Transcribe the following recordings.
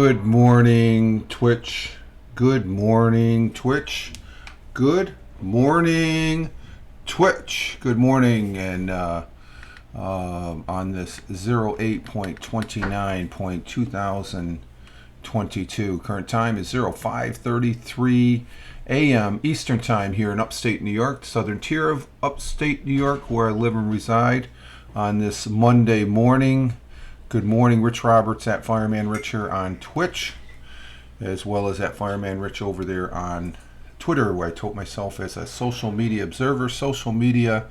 Good morning, Twitch. Good morning, Twitch. Good morning, Twitch. Good morning, and on this 08.29.2022, current time is 05:33 a.m. Eastern Time here in Upstate New York, southern tier of Upstate New York, where I live and reside on this Monday morning. Good morning, Rich Roberts at Fireman Rich here on Twitch, as well as at Fireman Rich over there on Twitter, where I tote myself as a social media observer, social media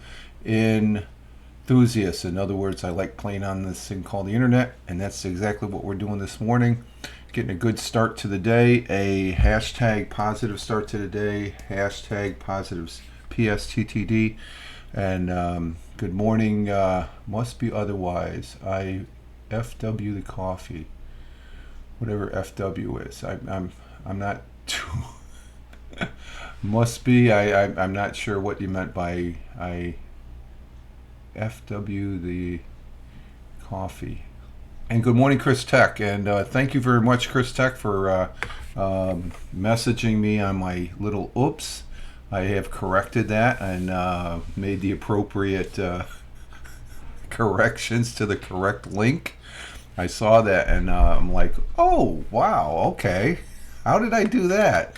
enthusiast. In other words, I like playing on this thing called the internet, and that's exactly what we're doing this morning. Getting a good start to the day, a hashtag positive start to the day, hashtag positives PSTTD, and good morning, must be otherwise. FW the coffee, whatever FW is. I'm not too must be. I'm not sure what you meant by FW the coffee. And good morning, Chris Tech, and thank you very much, Chris Tech, for messaging me on my little oops. I have corrected that and made the appropriate corrections to the correct link. I saw that and I'm like, oh wow, okay, how did I do that?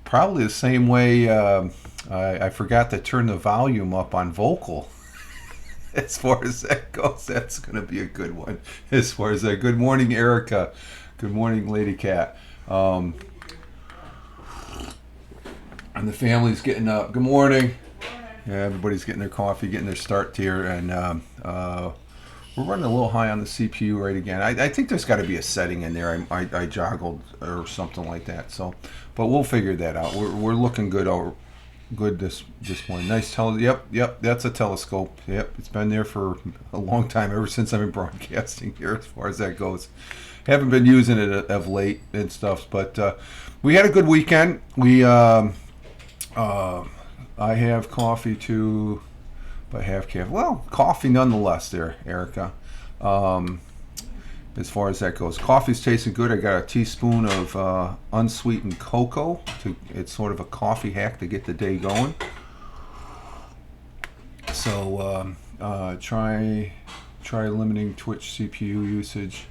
Probably the same way I forgot to turn the volume up on vocal. As far as that goes, that's going to be a good one. As far as that, good morning, Erica. Good morning, Lady Cat. And the family's getting up. Good morning. Yeah, everybody's getting their coffee, getting their start here, and we're running a little high on the CPU right again. I think there's got to be a setting in there. I joggled or something like that. So, but we'll figure that out. We're looking good. Good this morning. Nice Yep. That's a telescope. Yep, it's been there for a long time, ever since I've been broadcasting here. As far as that goes, haven't been using it of late and stuff. But we had a good weekend. I have coffee too. But half caffeine. Well, coffee nonetheless there, Erica. As far as that goes. Coffee's tasting good. I got a teaspoon of unsweetened cocoa. It's sort of a coffee hack to get the day going. So try limiting Twitch CPU usage.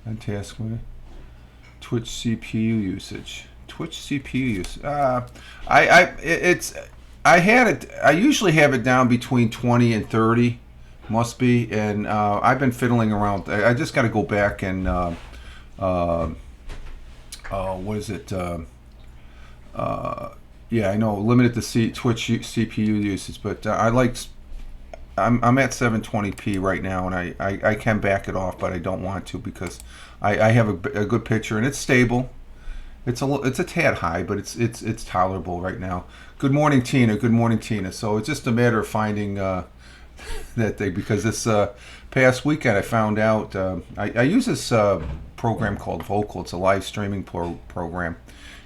And task with Twitch CPU usage. Twitch CPU usage. I usually have it down between 20 and 30, must be, and I've been fiddling around. I just got to go back and what is it? Yeah, I know, limited to Twitch CPU usage, but I'm at 720p right now, and I can back it off, but I don't want to because I have a good picture and it's stable. It's a tad high, but it's tolerable right now. Good morning, Tina. Good morning, Tina. So it's just a matter of finding that thing, because this past weekend I found out I use this program called Vocal. It's a live streaming program,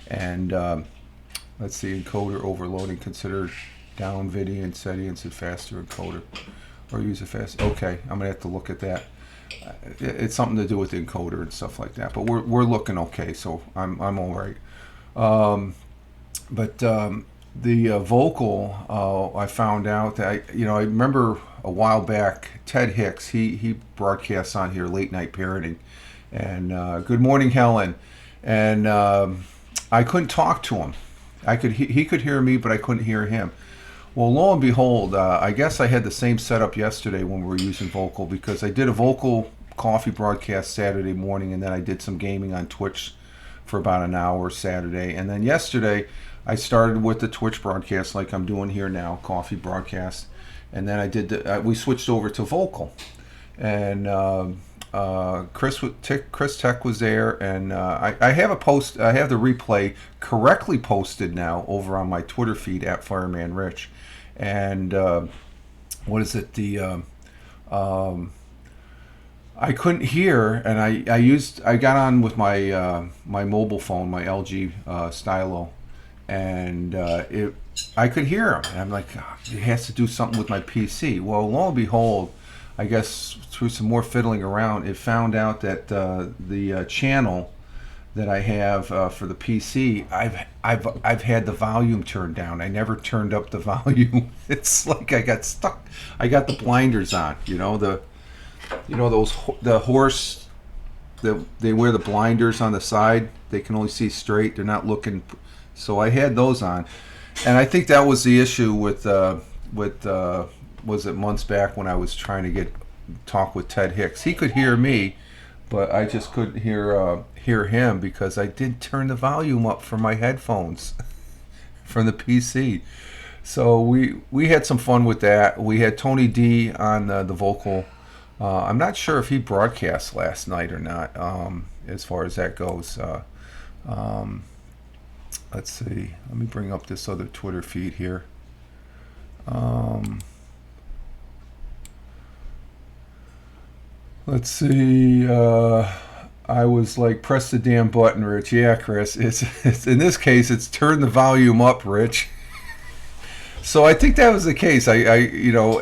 and let's see, encoder overloading. Consider down video and settings and faster encoder, or use a fast. Okay, I'm gonna have to look at that. It's something to do with the encoder and stuff like that, but we're looking okay, so I'm all right. But the vocal, I found out that I remember a while back Ted Hicks, he broadcasts on here, late night parenting, and good morning, Helen, and I couldn't talk to him. He could hear me, but I couldn't hear him. Well, lo and behold, I guess I had the same setup yesterday when we were using Vocal, because I did a Vocal coffee broadcast Saturday morning, and then I did some gaming on Twitch for about an hour Saturday. And then yesterday, I started with the Twitch broadcast like I'm doing here now, coffee broadcast. And then I did we switched over to Vocal. And Chris Tech was there, and I have I have the replay correctly posted now over on my Twitter feed at Fireman Rich. And what is it? I couldn't hear, and I got on with my my mobile phone, my LG Stylo, and I could hear him. And I'm like, oh, it has to do something with my PC. Well, lo and behold, I guess through some more fiddling around, it found out that the channel that I have for the PC, I've had the volume turned down. I never turned up the volume. It's like I got stuck. I got the blinders on. Those the horse. They wear the blinders on the side. They can only see straight. They're not looking. So I had those on, and I think that was the issue with was it months back when I was trying to talk with Ted Hicks. He could hear me, but I just couldn't hear him because I did turn the volume up for my headphones from the PC. So we had some fun with that. We had Tony D on the vocal. I'm not sure if he broadcast last night or not, as far as that goes. Let's see. Let me bring up this other Twitter feed here. Let's see. I was like, press the damn button, Rich. Yeah, Chris. It's in this case, it's turn the volume up, Rich. So I think that was the case. I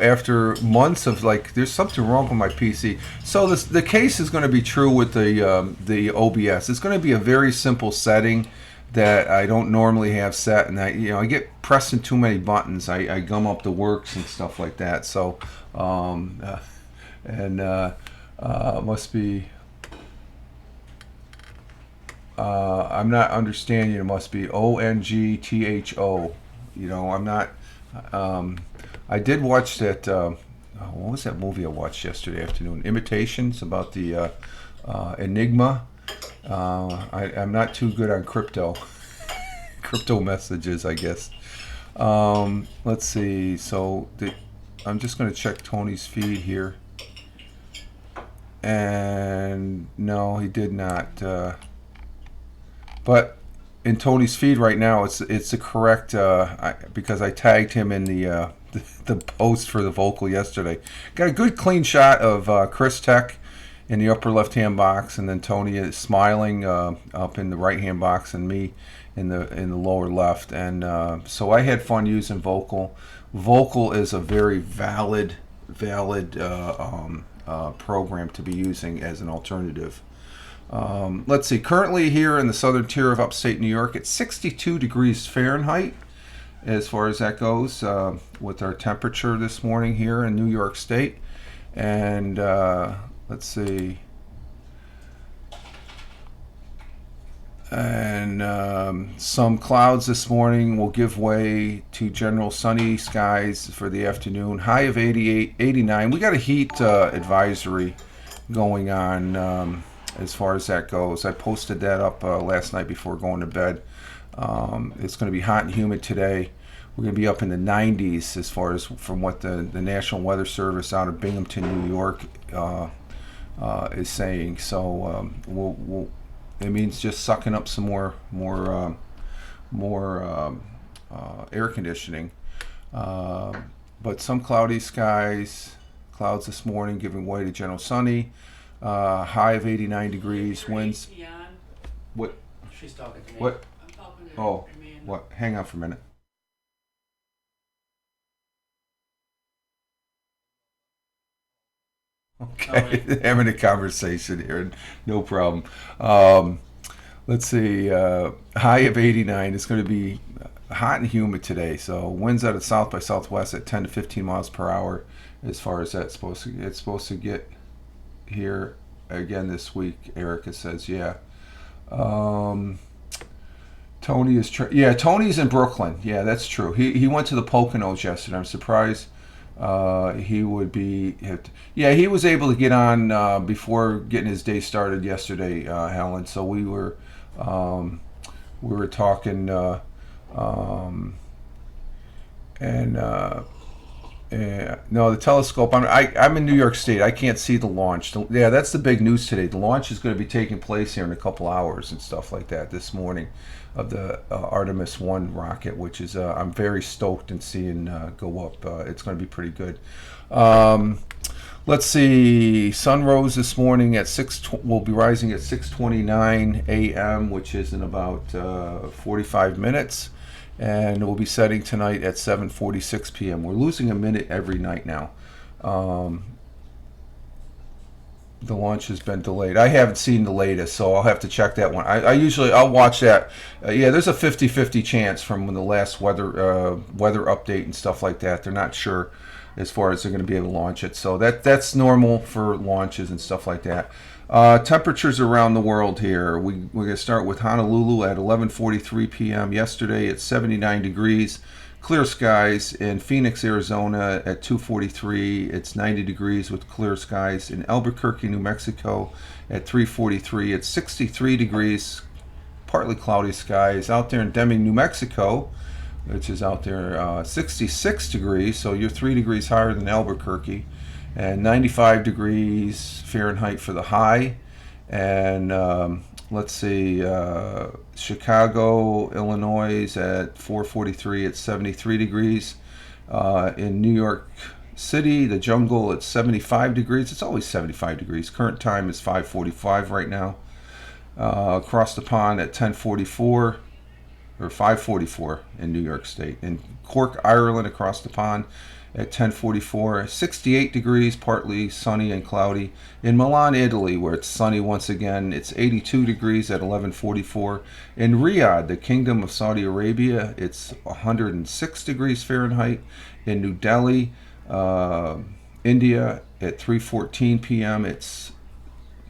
after months of like, there's something wrong with my PC. So the case is going to be true with the OBS. It's going to be a very simple setting that I don't normally have set, and I get pressing too many buttons. I gum up the works and stuff like that. So must be. I'm not understanding. It must be ONGTHO. I'm not. I did watch that. What was that movie I watched yesterday afternoon? Imitations, about the Enigma. I'm not too good on crypto messages, I guess. Let's see. So I'm just going to check Tony's feed here. And no, he did not. But in Tony's feed right now, it's the correct, because I tagged him in the post for the vocal yesterday. Got a good clean shot of Chris Tech in the upper left-hand box, and then Tony is smiling up in the right-hand box, and me in the lower left. And so I had fun using vocal. Vocal is a very valid program to be using as an alternative. Let's see. Currently here in the southern tier of upstate New York, it's 62 degrees Fahrenheit as far as that goes, with our temperature this morning here in New York State. And let's see. And some clouds this morning will give way to general sunny skies for the afternoon. High of 88, 89. We got a heat advisory going on as far as that goes. I posted that up last night before going to bed. It's going to be hot and humid today. We're going to be up in the 90s as far as from what the National Weather Service out of Binghamton, New York is saying. So it means just sucking up some more air conditioning. But some cloudy skies, clouds this morning giving way to general sunny. High of 89 degrees. Winds. What? She's talking to me. What? I'm talking to Oh, Amanda. what? Hang on for a minute. Okay, having a conversation here, no problem. Let's see, high of 89. It's going to be hot and humid today. So winds out of south by southwest at 10 to 15 miles per hour. As far as that's it's supposed to get here again this week. Erica says, yeah. Tony is Tony's in Brooklyn. Yeah, that's true. He went to the Poconos yesterday. I'm surprised. He would be. He was able to get on before getting his day started yesterday, Helen. So we were talking, no, the telescope. I'm in New York State. I can't see the launch. That's the big news today. The launch is going to be taking place here in a couple hours and stuff like that this morning, of the Artemis 1 rocket, which is I'm very stoked in seeing go up. It's going to be pretty good. Let's see. Sun rose this morning at will be rising at 6:29 a.m., which is in about 45 minutes. And we'll be setting tonight at 7:46 p.m. We're losing a minute every night now. the launch has been delayed. I haven't seen the latest, so I'll have to check that one. I'll watch that. Yeah, there's a 50-50 chance from when the last weather update and stuff like that. They're not sure as far as they're going to be able to launch it. So that's normal for launches and stuff like that. Temperatures around the world here. We're going to start with Honolulu at 11:43 p.m. Yesterday at 79 degrees. Clear skies in Phoenix, Arizona at 2:43. It's 90 degrees with clear skies. In Albuquerque, New Mexico at 3:43. It's 63 degrees, partly cloudy skies. Out there in Deming, New Mexico, which is out there, 66 degrees. So you're 3 degrees higher than Albuquerque. And 95 degrees Fahrenheit for the high. And let's see, Chicago, Illinois at 4:43 at 73 degrees. In New York City, the jungle at 75 degrees. It's always 75 degrees. Current time is 5:45 right now. Across the pond at 10:44 or 5:44 in New York State. In Cork, Ireland, across the pond at 10:44, 68 degrees, partly sunny and cloudy. In Milan, Italy, where it's sunny once again, it's 82 degrees at 11:44. In Riyadh, the Kingdom of Saudi Arabia, it's 106 degrees Fahrenheit. In New Delhi, India, at 3:14 p.m., it's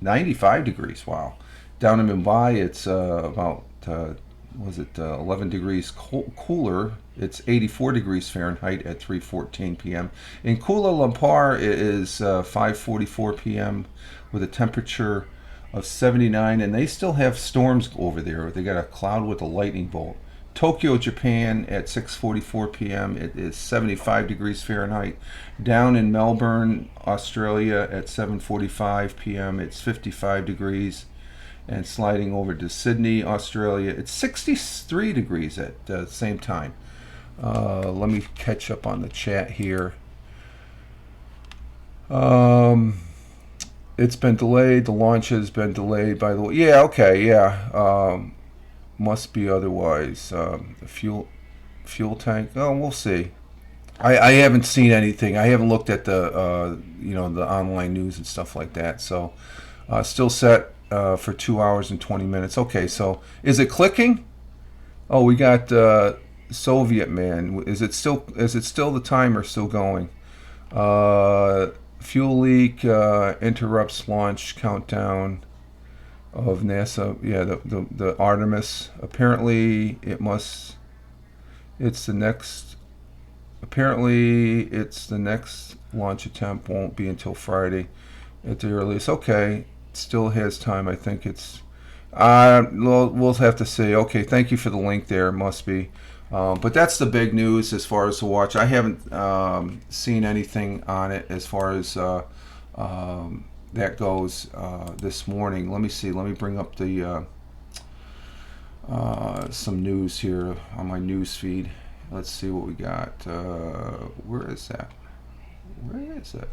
95 degrees. Wow. Down in Mumbai, it's about 11 degrees cooler. It's 84 degrees Fahrenheit at 3:14 p.m. In Kuala Lumpur, it is 5:44 p.m. with a temperature of 79, and they still have storms over there. They got a cloud with a lightning bolt. Tokyo, Japan at 6:44 p.m. It is 75 degrees Fahrenheit. Down in Melbourne, Australia at 7:45 p.m. It's 55 degrees. And sliding over to Sydney, Australia, it's 63 degrees at the same time. Let me catch up on the chat here. It's been delayed. The launch has been delayed, by the way. Yeah, okay, yeah. Must be otherwise. The fuel tank. Oh, we'll see. I haven't seen anything. I haven't looked at the the online news and stuff like that. So still set for 2 hours and 20 minutes. Okay, so is it clicking? Oh, we got Soviet man. Is it still the timer still going? Fuel leak interrupts launch countdown of NASA. Yeah, the Artemis. Apparently it's the next launch attempt won't be until Friday at the earliest. Okay, still has time. I think it's we'll have to see. Okay, thank you for the link there. It must be. But that's the big news as far as to watch. I haven't seen anything on it as far as that goes this morning. Let me see. Let me bring up the some news here on my news feed. Let's see what we got. Where is that? Where is it?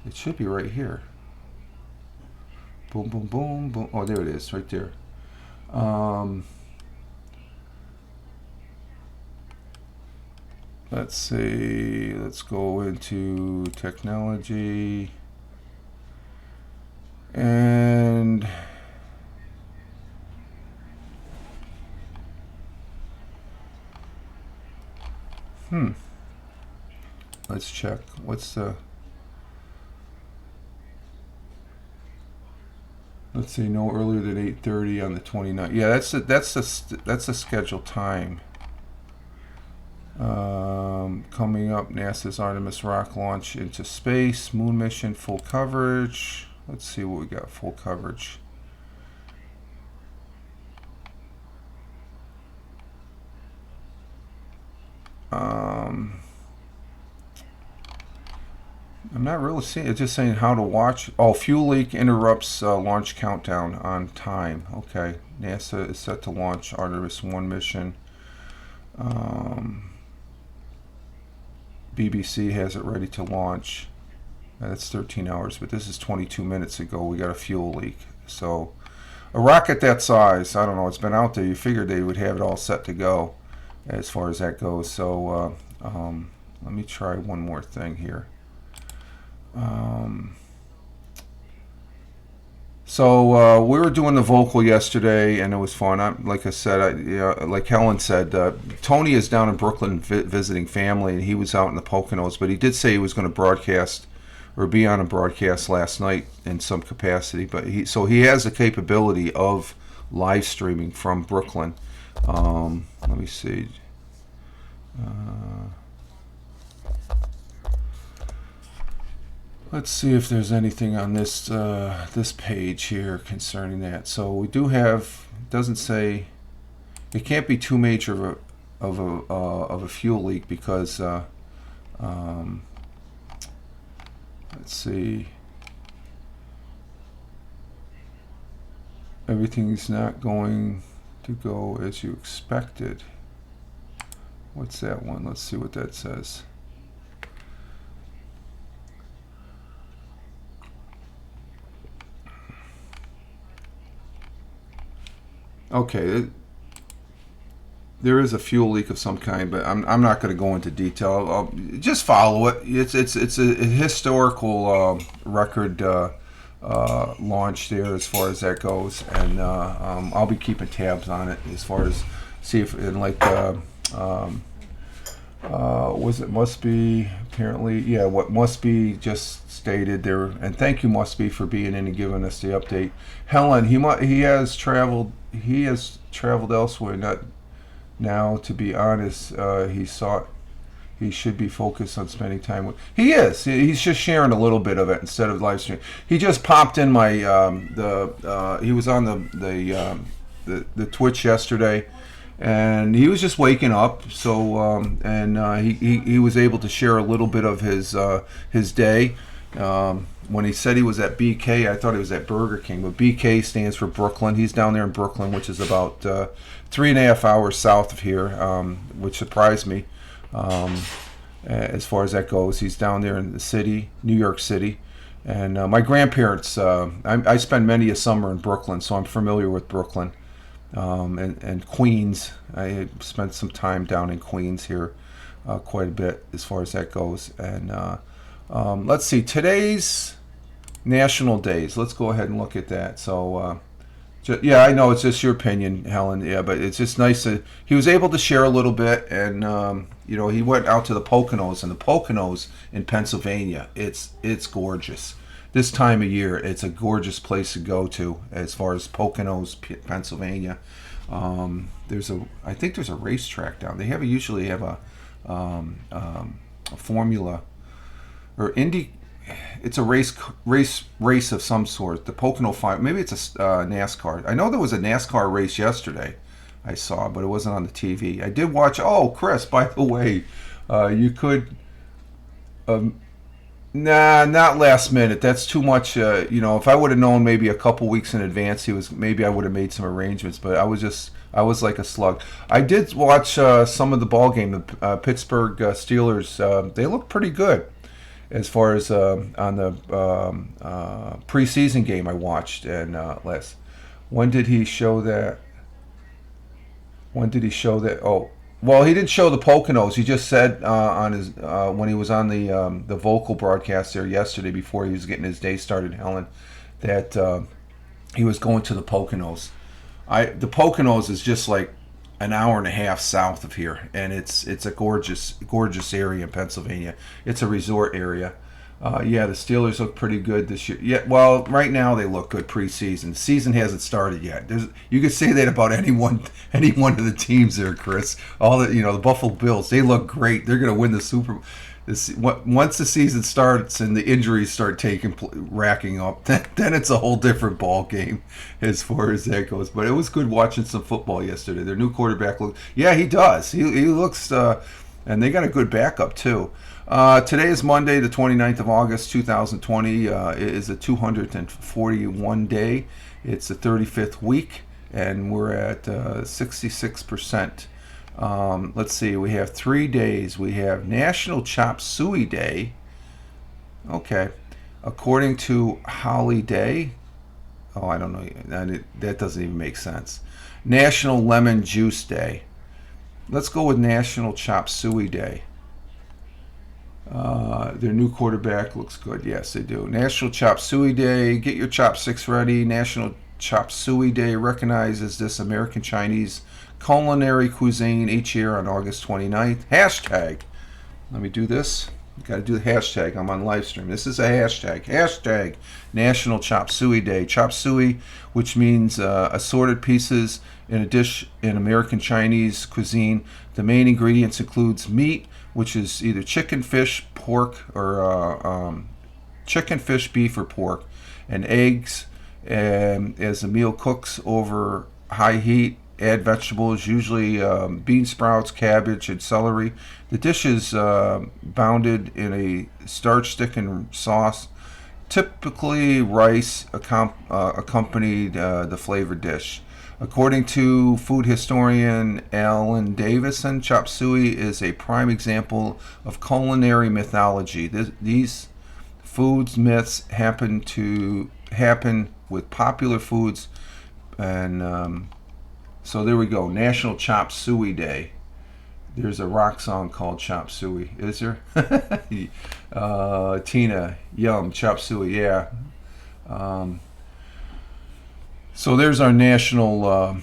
It should be right here. Boom, boom, boom, boom. Oh, there it is, right there. Let's see. Let's go into technology. And let's check. What's the... Let's see, no earlier than 8:30 on the 29th. Yeah, that's the scheduled time. Coming up, NASA's Artemis rock launch into space, moon mission, full coverage. Let's see what we got. Full coverage. I'm not really seeing. It's just saying how to watch. Oh, fuel leak interrupts launch countdown on time. Okay, NASA is set to launch Artemis 1 mission. BBC has it ready to launch. That's 13 hours, but this is 22 minutes ago. We got a fuel leak. So a rocket that size, I don't know, it's been out there. You figured they would have it all set to go as far as that goes. So let me try one more thing here. So we were doing the vocal yesterday, and it was fun. Like I said, like Helen said, Tony is down in Brooklyn visiting family, and he was out in the Poconos. But he did say he was going to broadcast or be on a broadcast last night in some capacity. But he has the capability of live streaming from Brooklyn. Let me see. Let's see if there's anything on this page here concerning that. So we do have. It doesn't say. It can't be too major of a fuel leak because. Let's see. Everything's not going to go as you expected. What's that one? Let's see what that says. Okay, there is a fuel leak of some kind, but I'm not going to go into detail. I'll just follow it. It's a historical record launch there as far as that goes, and I'll be keeping tabs on it as far as see if and like was it must be apparently what must be just stated there, and thank you must be for being in and giving us the update. Helen, he has traveled elsewhere. Not now, to be honest, he should be focused on spending time with. He is. He's just sharing a little bit of it instead of live stream. He just popped in my he was on the Twitch yesterday, and he was just waking up. So he was able to share a little bit of his day. When he said he was at BK, I thought he was at Burger King, but BK stands for Brooklyn. He's down there in Brooklyn, which is about 3.5 hours south of here, which surprised me as far as that goes. He's down there in the city, New York City. And my grandparents, I spend many a summer in Brooklyn, so I'm familiar with Brooklyn and Queens. I spent some time down in Queens here quite a bit as far as that goes. And let's see, today's national days. Let's go ahead and look at that. So, yeah, I know it's just your opinion, Helen. Yeah, but it's just nice that he was able to share a little bit, and he went out to the Poconos, and the Poconos in Pennsylvania. It's gorgeous. This time of year, it's a gorgeous place to go to as far as Poconos, Pennsylvania. I think there's a racetrack down. They usually have a formula or Indy. It's a race of some sort. The Pocono 5. Maybe it's a NASCAR. I know there was a NASCAR race yesterday. I saw, but it wasn't on the TV. I did watch. Oh, Chris, by the way, you could. Nah, not last minute. That's too much. If I would have known maybe a couple weeks in advance, maybe I would have made some arrangements. But I was like a slug. I did watch some of the ball game. The Pittsburgh Steelers. They look pretty good. As far as on the preseason game I watched, and when did he show that? Oh, well, he didn't show the Poconos. He just said on his when he was on the vocal broadcast there yesterday before he was getting his day started, Helen, that he was going to the Poconos. The Poconos is just like an hour and a half south of here, and it's a gorgeous area in Pennsylvania. It's a resort area. The Steelers look pretty good this year. Yeah, well, right now they look good preseason. The season hasn't started yet. You could say that about any one of the teams there, Chris. All the Buffalo Bills, they look great. They're going to win the Super Bowl. Once the season starts and the injuries start racking up, then it's a whole different ball game as far as that goes. But it was good watching some football yesterday. Their new quarterback he does. He looks, and they got a good backup too. Today is Monday, the 29th of August, 2020. It is a 241 day. It's the 35th week, and we're at 66%. Let's see, we have 3 days. We have National Chop Suey Day. Okay. According to Holly Day. Oh, I don't know. That doesn't even make sense. National Lemon Juice Day. Let's go with National Chop Suey Day. Their new quarterback looks good. Yes, they do. National Chop Suey Day. Get your chopsticks ready. National Chop Suey Day recognizes this American Chinese culinary cuisine each year on August 29th. Hashtag. Let me do this. Got to do the hashtag. I'm on live stream. This is a hashtag. Hashtag National Chop Suey Day. Chop suey, which means assorted pieces in a dish in American Chinese cuisine. The main ingredients includes meat, which is either chicken, fish, pork, or chicken, fish, beef, or pork, and eggs. And as the meal cooks over high heat, add vegetables, usually bean sprouts, cabbage, and celery. The dish is bounded in a starch-thickened sauce. Typically, rice accompanied the flavored dish. According to food historian Alan Davison, chop suey is a prime example of culinary mythology. These foods myths happen with popular foods, and so there we go. National Chop Suey Day. There's a rock song called Chop Suey. Is there? Tina, yum, Chop Suey, yeah. So there's our national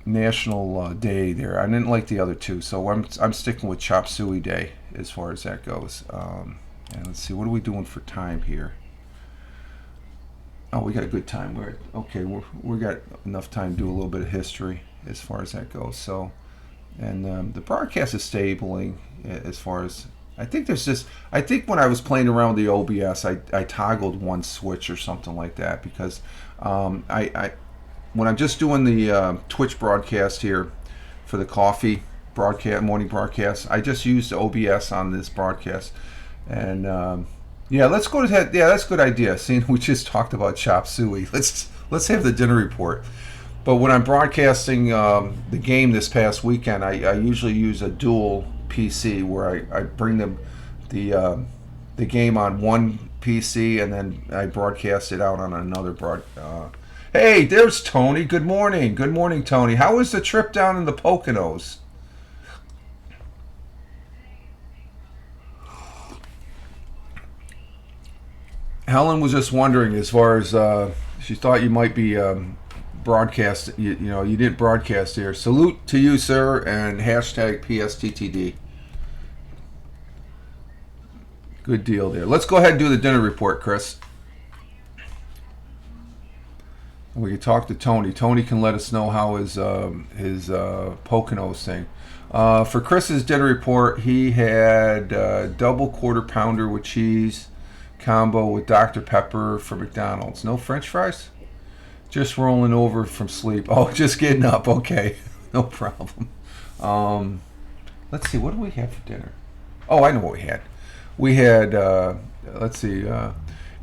day there. I didn't like the other two, so I'm sticking with Chop Suey Day as far as that goes. And let's see, what are we doing for time here? Oh, we got a good time. We got enough time to do a little bit of history as far as that goes. So, and the broadcast is stabling as far as I think. I think when I was playing around with the OBS, I toggled one switch or something like that because I when I'm just doing the Twitch broadcast here for the coffee broadcast, morning broadcast, I just used the OBS on this broadcast, and yeah, let's go to that. Yeah, that's a good idea. Seeing we just talked about chop suey, let's have the dinner report. But when I'm broadcasting the game this past weekend, I usually use a dual PC where I bring the game on one PC and then I broadcast it out on another Hey, there's Tony. Good morning. Good morning, Tony. How was the trip down in the Poconos? Helen was just wondering, as far as she thought you might be broadcast. You know, you didn't broadcast here. Salute to you, sir, and hashtag PSTTD. Good deal there. Let's go ahead and do the dinner report, Chris. We can talk to Tony. Tony can let us know how his Poconos thing. For Chris's dinner report, he had double quarter pounder with cheese combo with Dr. Pepper for McDonald's. No French fries? Just rolling over from sleep. Oh, just getting up. Okay, no problem. Let's see. What do we have for dinner? Oh, I know what we had. We had. Let's see.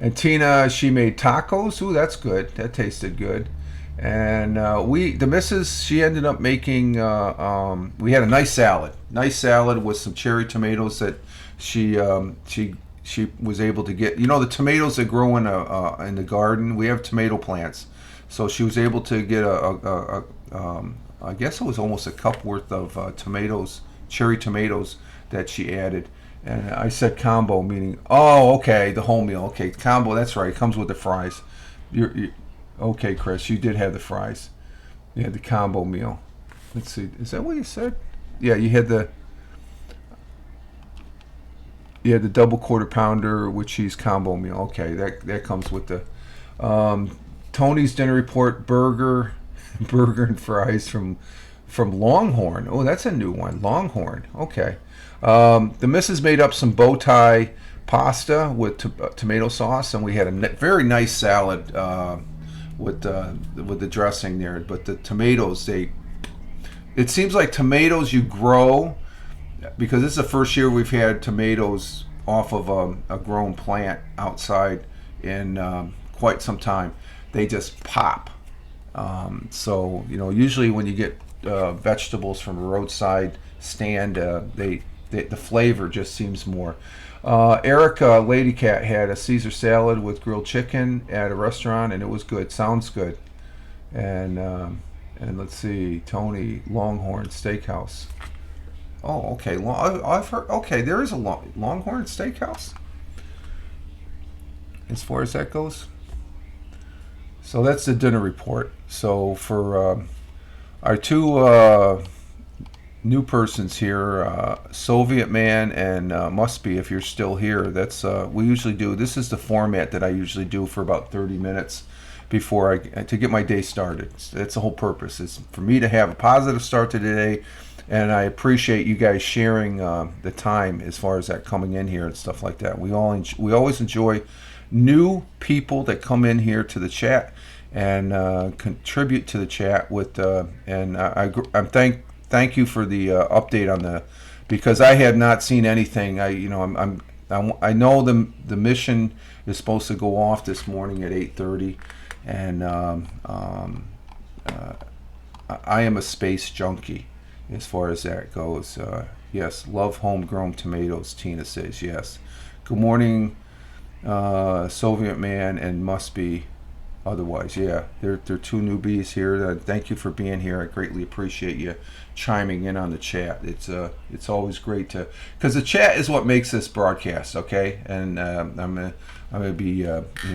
And Tina, she made tacos. Ooh, that's good. That tasted good. And the missus, she ended up making. We had a nice salad. Nice salad with some cherry tomatoes that she was able to get. You know, the tomatoes that grow in the garden. We have tomato plants, so she was able to get I guess it was almost a cup worth of tomatoes, cherry tomatoes that she added. And I said combo, meaning, oh, okay, the whole meal. Okay, combo, that's right. It comes with the fries. Okay, Chris, you did have the fries. You had the combo meal. Let's see, is that what you said? Yeah, you had the double quarter pounder with cheese combo meal. Okay, that comes with the Tony's dinner report: burger and fries from Longhorn. Oh, that's a new one. Longhorn. Okay. The missus made up some bow tie pasta with tomato sauce, and we had a very nice salad with the dressing there. But the tomatoes, it seems like tomatoes you grow, because this is the first year we've had tomatoes off of a grown plant outside in quite some time. They just pop. So usually when you get vegetables from a roadside stand, the flavor just seems more. Erica Lady Cat had a Caesar salad with grilled chicken at a restaurant, and it was good. Sounds good. And let's see, Tony, Longhorn Steakhouse. Oh, okay. I've heard. Okay, there is a Longhorn Steakhouse as far as that goes. So that's the dinner report. So for our two new persons here, Soviet Man and Must Be, if you're still here, that's we usually do. This is the format that I usually do for about 30 minutes before I to get my day started. That's the whole purpose. Is for me to have a positive start to the day, and I appreciate you guys sharing the time as far as that coming in here and stuff like that. We always enjoy new people that come in here to the chat and contribute to the chat with and I'm thank you for the update on the, because I had not seen anything. I know the mission is supposed to go off this morning at 8:30, and I am a space junkie as far as that goes. Yes, love homegrown tomatoes. Tina says yes. Good morning, Soviet Man and Must Be. Otherwise, yeah, they're two newbies here. Thank you for being here. I greatly appreciate you chiming in on the chat. It's always great to, because the chat is what makes this broadcast. Okay, and I'm gonna be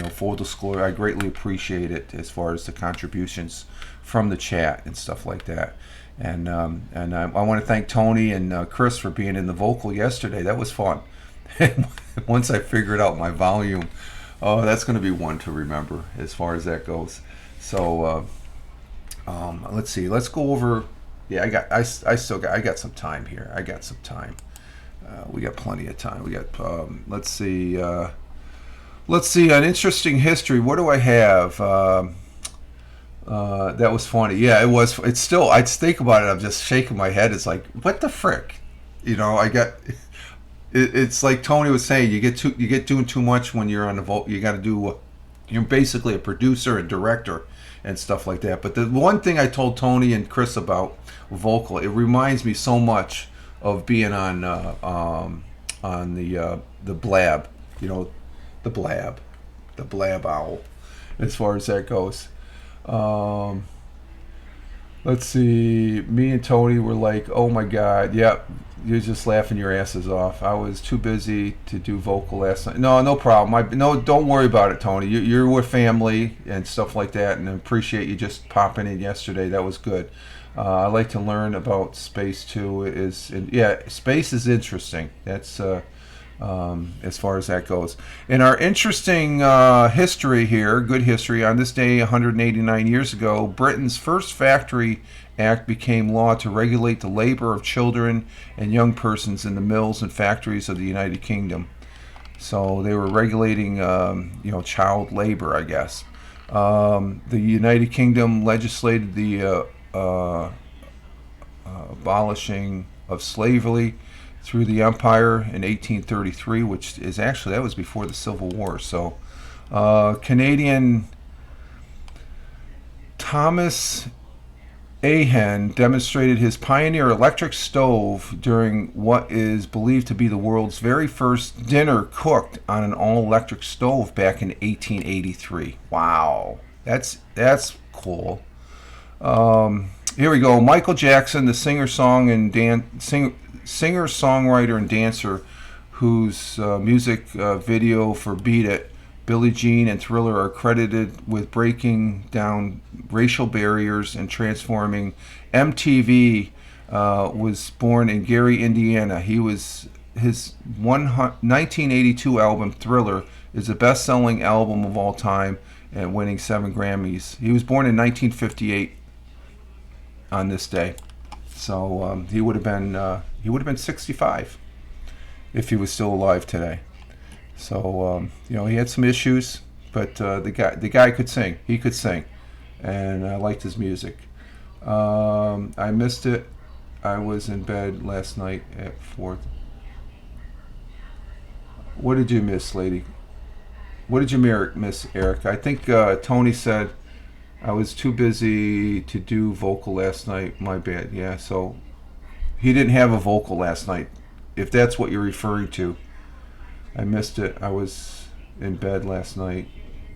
full disclosure. I greatly appreciate it as far as the contributions from the chat and stuff like that. And I want to thank Tony and Chris for being in the vocal yesterday. That was fun. Once I figured out my volume. Oh, that's going to be one to remember as far as that goes. So let's see. Let's go over. Yeah, I got some time here. I got some time. We got plenty of time. We got. Let's see. Let's see. An interesting history. What do I have? That was funny. Yeah, it was. It's still. I think about it. I'm just shaking my head. It's like, what the frick? I got. It's like Tony was saying, you get doing too much when you're on the vote. You got to do. You're basically a producer and director and stuff like that. But the one thing I told Tony and Chris about vocal, it reminds me so much of being on the Blab, the Blab Owl, as far as that goes. Let's see. Me and Tony were like, "Oh my God, yep." You're just laughing your asses off. I was too busy to do vocal last night. No problem. No, don't worry about it, Tony. You're with family and stuff like that, and I appreciate you just popping in yesterday. That was good. I like to learn about space too. Space is interesting. That's as far as that goes. In our interesting history here, good history, on this day 189 years ago, Britain's first factory act became law to regulate the labor of children and young persons in the mills and factories of the United Kingdom. So they were regulating, child labor, I guess. The United Kingdom legislated the abolishing of slavery through the empire in 1833, which is actually, that was before the Civil War. So Canadian Thomas Ahen demonstrated his Pioneer electric stove during what is believed to be the world's very first dinner cooked on an all-electric stove back in 1883. Wow, that's cool. Here we go. Michael Jackson, the singer-songwriter and dancer, whose music video for "Beat It," Billie Jean, and Thriller are credited with breaking down racial barriers and transforming MTV. Was born in Gary, Indiana. His 1982 album "Thriller" is the best-selling album of all time and winning 7 Grammys. He was born in 1958 on this day, so he would have been 65 if he was still alive today. So he had some issues, but the guy could sing. He could sing, and I liked his music. I missed it. I was in bed last night at 4. What did you miss, lady? What did you miss, Eric? I think Tony said I was too busy to do vocal last night. My bad. Yeah, so he didn't have a vocal last night, if that's what you're referring to. I missed it. I was in bed last night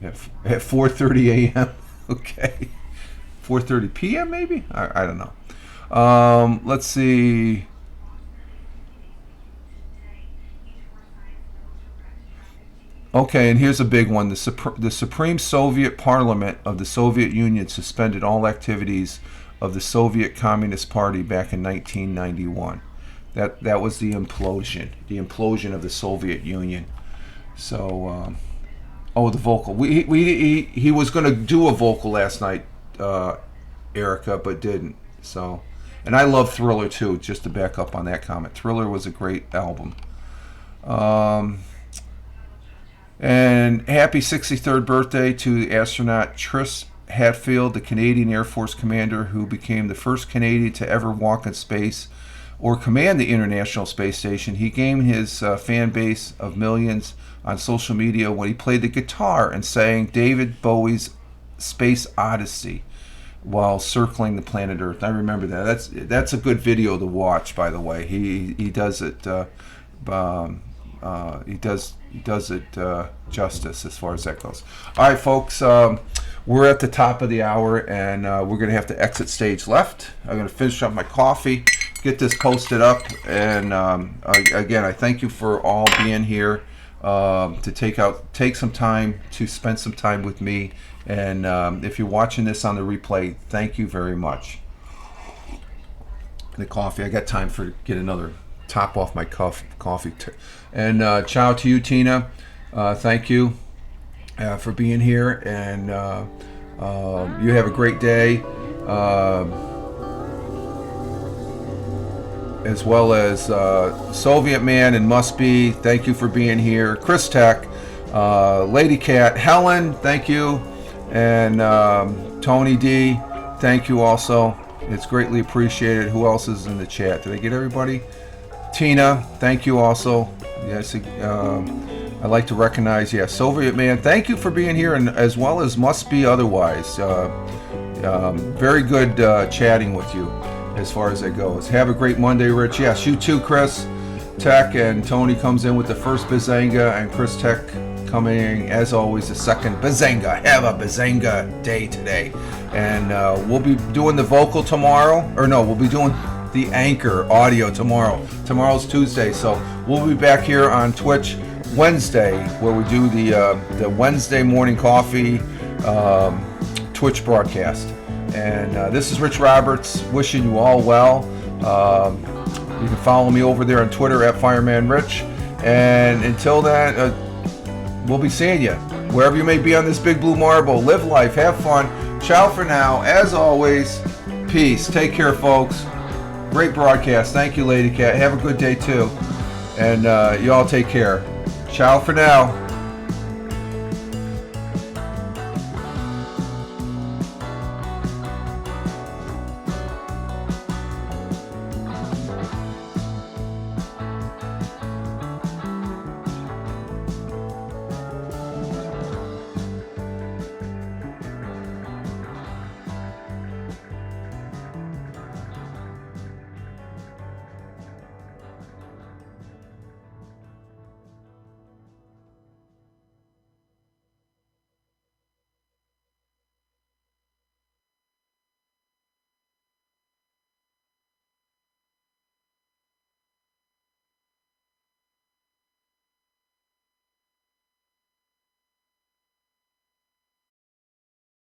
at 4:30 a.m. Okay, 4:30 p.m. maybe. I don't know. Let's see. Okay, and here's a big one. The Supreme Soviet Parliament of the Soviet Union suspended all activities of the Soviet Communist Party back in 1991. That was the implosion of the Soviet Union. So, the vocal. He was going to do a vocal last night, Erica, but didn't. So, and I love Thriller too. Just to back up on that comment, Thriller was a great album. And happy 63rd birthday to astronaut Tris Hatfield, the Canadian Air Force commander who became the first Canadian to ever walk in space or command the International Space Station. He gained his fan base of millions on social media when he played the guitar and sang David Bowie's Space Odyssey while circling the planet Earth. I remember that. That's a good video to watch, by the way. He does it. He does it justice as far as that goes. All right, folks, we're at the top of the hour, and we're going to have to exit stage left. I'm going to finish up my coffee, get this posted up, and again, I thank you for all being here to take some time to spend some time with me. And if you're watching this on the replay, thank you very much. The coffee, I got time for get another top off my coffee. And ciao to you, Tina. Thank you for being here, and you have a great day. As well as Soviet Man and Must Be, thank you for being here. Chris Tech, Lady Cat, Helen, thank you. And Tony D, thank you also. It's greatly appreciated. Who else is in the chat? Did I get everybody? Tina, thank you also. Yes, I'd like to recognize, Soviet Man, thank you for being here, and as well as Must Be Otherwise. Very good chatting with you as far as that goes. Have a great Monday, Rich. Yes, you too, Chris Tech, and Tony comes in with the first Bazanga, and Chris Tech coming, as always, the second Bazanga. Have a Bazanga day today. And we'll be doing the vocal tomorrow, we'll be doing the anchor audio tomorrow. Tomorrow's Tuesday, so we'll be back here on Twitch Wednesday, where we do the Wednesday morning coffee Twitch broadcast. And this is Rich Roberts, wishing you all well. You can follow me over there on Twitter at Fireman Rich. And until then, we'll be seeing you wherever you may be on this big blue marble. Live life, have fun. Ciao for now. As always, peace. Take care, folks. Great broadcast. Thank you, Lady Cat. Have a good day, too. And you all take care. Ciao for now.